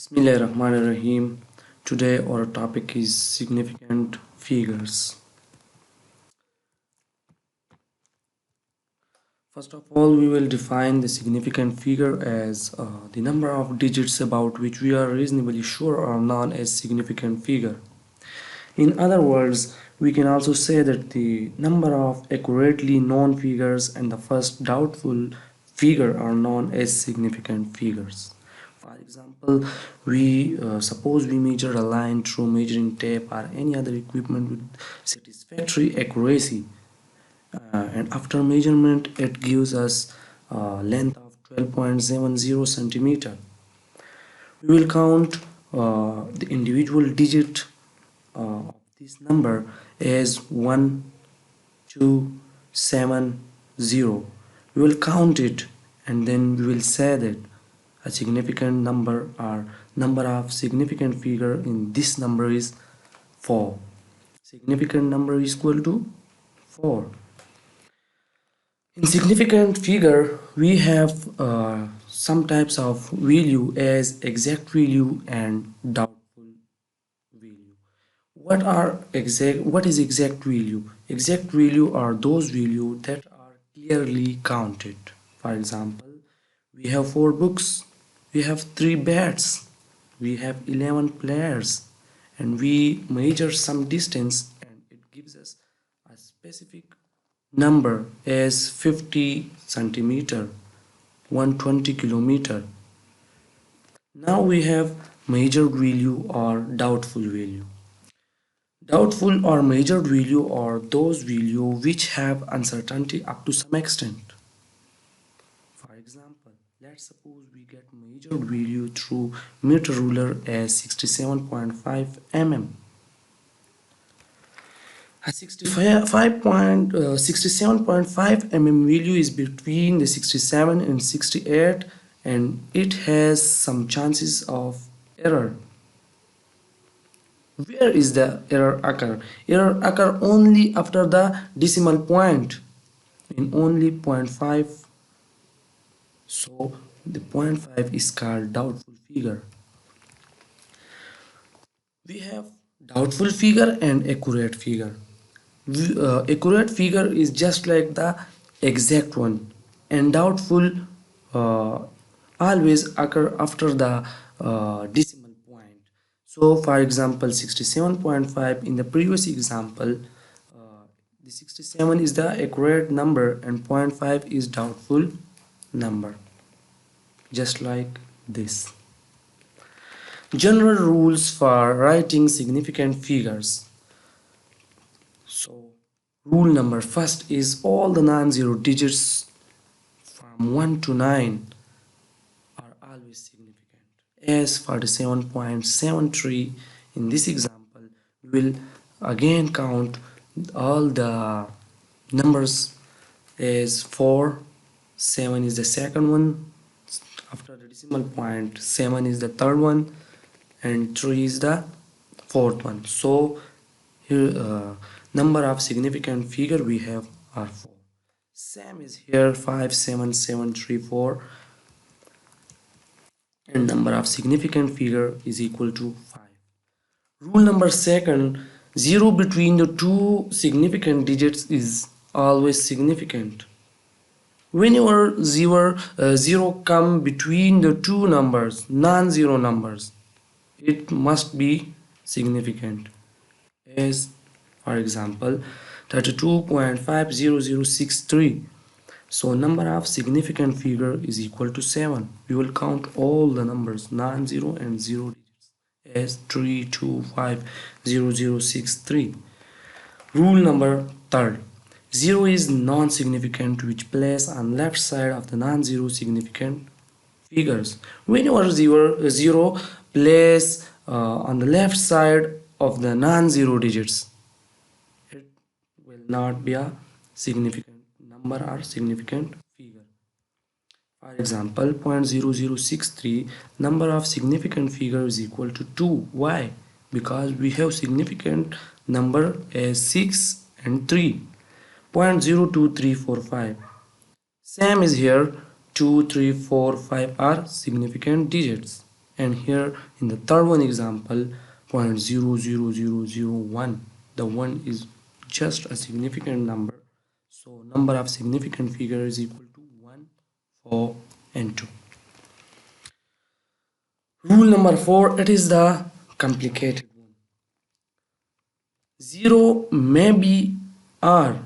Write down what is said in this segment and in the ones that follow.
Bismillahirrahmanirrahim. Today our topic is significant figures. First of all, we will define the significant figure as the number of digits about which we are reasonably sure are known as significant figure. In other words, we can also say that the number of accurately known figures and the first doubtful figure are known as significant figures. For example, we suppose we measure a line through measuring tape or any other equipment with satisfactory accuracy, and after measurement it gives us a length of 12.70 centimeter. We will count the individual digit of this number as 1, 2, 7, 0. We will count it and then we will say that a significant number or number of significant figure in this number is 4. Significant number is equal to 4. In significant figure, we have some types of value as exact value and doubtful value. What is exact value? Exact value are those values that are clearly counted. For example, we have 4 books, we have 3 bats, we have 11 players, and we measure some distance and it gives us a specific number as 50 centimeter, 120 kilometer. Now we have measured value or doubtful value. Doubtful or measured value are those values which have uncertainty up to some extent. For example, let's suppose we get measured value through meter ruler as 67.5 mm. A 67.5 mm value is between the 67 and 68 and it has some chances of error. Where is the error occur? Error occur only after the decimal point in only 0.5. So the 0.5 is called doubtful figure. We have doubtful figure and accurate figure. Accurate figure is just like the exact one, and doubtful always occur after the decimal point. So for example 67.5 in the previous example, the 67 is the accurate number and 0.5 is doubtful number, just like this. General rules for writing significant figures. So rule number first is all the non-zero digits from 1 to 9 are always significant. As 47.73 in this example, we will again count all the numbers as 4, 7 is the second one, after the decimal point 7 is the third one and 3 is the fourth one. So here number of significant figure we have are 4. Same is here 5, 7, 7, 3, 4, and number of significant figure is equal to 5. Rule number second, 0 between the two significant digits is always significant. Whenever 0 come between the two numbers, non-zero numbers, it must be significant. As for example 32.50063. So number of significant figure is equal to 7. We will count all the numbers non-zero and zero digits as 32.50063. Rule number third, 0 is non-significant which place on left side of the non-zero significant figures. Whenever 0 place on the left side of the non-zero digits, it will not be a significant number or significant figure. For example 0.0063, number of significant figure is equal to 2. Why? Because we have significant number as 6 and 3. 0.02345. Same is here, 2, 3, 4, 5 are significant digits. And here in the third one example, 0.00001, the 1 is just a significant number, so number of significant figure is equal to 1, 4 and 2. Rule number 4, it is the complicated one. 0 may be or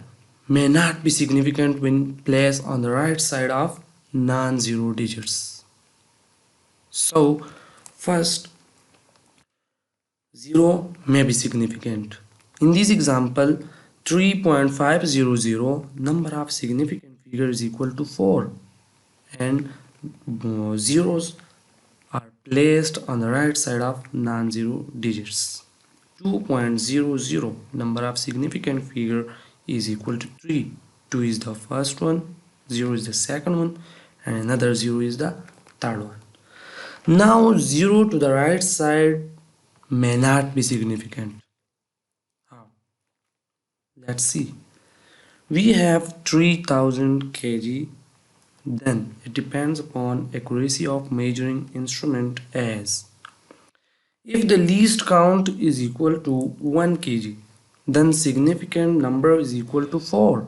may not be significant when placed on the right side of non-zero digits. So first, 0 may be significant. In this example, 3.500, number of significant figures is equal to 4, and zeros are placed on the right side of non-zero digits. 2.00, number of significant figure is equal to 3. 2 is the first one, 0 is the second one, and another 0 is the third one. Now 0 to the right side may not be significant. How? Let's see. We have 3000 kg, then it depends upon accuracy of measuring instrument as if the least count is equal to 1 kg, then significant number is equal to 4.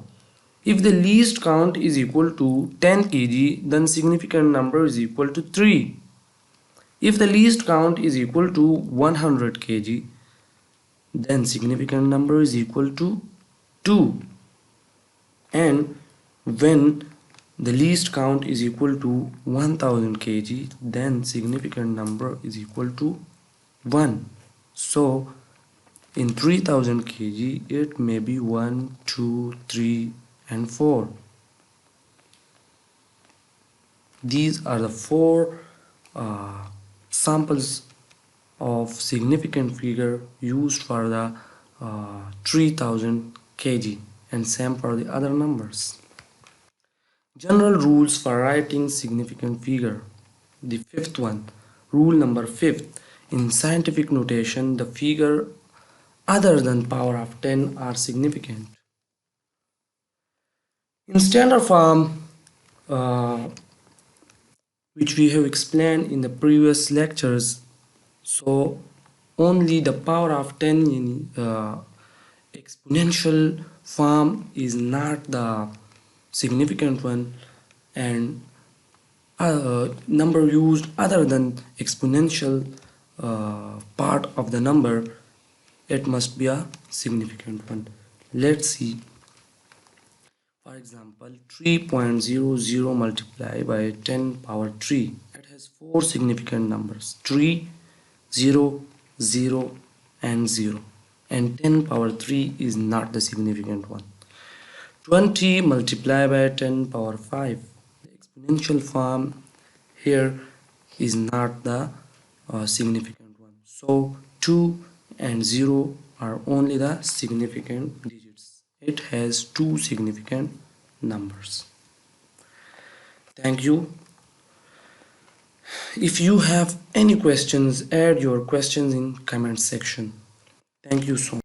If the least count is equal to 10 kg, then significant number is equal to 3. If the least count is equal to 100 kg, then significant number is equal to 2. And when the least count is equal to 1000 kg, then significant number is equal to 1. So in 3000 kg, it may be 1, 2, 3 and 4. These are the 4 samples of significant figure used for the 3000 kg, and same for the other numbers. General rules for writing significant figure. The fifth one, rule number 5. In scientific notation, the figure other than power of 10 are significant. In standard form, which we have explained in the previous lectures, so only the power of 10 in exponential form is not the significant one, and number used other than exponential part of the number, it must be a significant one. Let's see. For example, 3.00 multiplied by 10 power 3. It has 4 significant numbers: 3, 0, 0 and 0. And 10 power 3 is not the significant one. 20 multiplied by 10 power 5. The exponential form here is not the significant one. So 2 and 0 are only the significant digits. It has 2 significant numbers. Thank you. If you have any questions, add your questions in comment section. Thank you so much.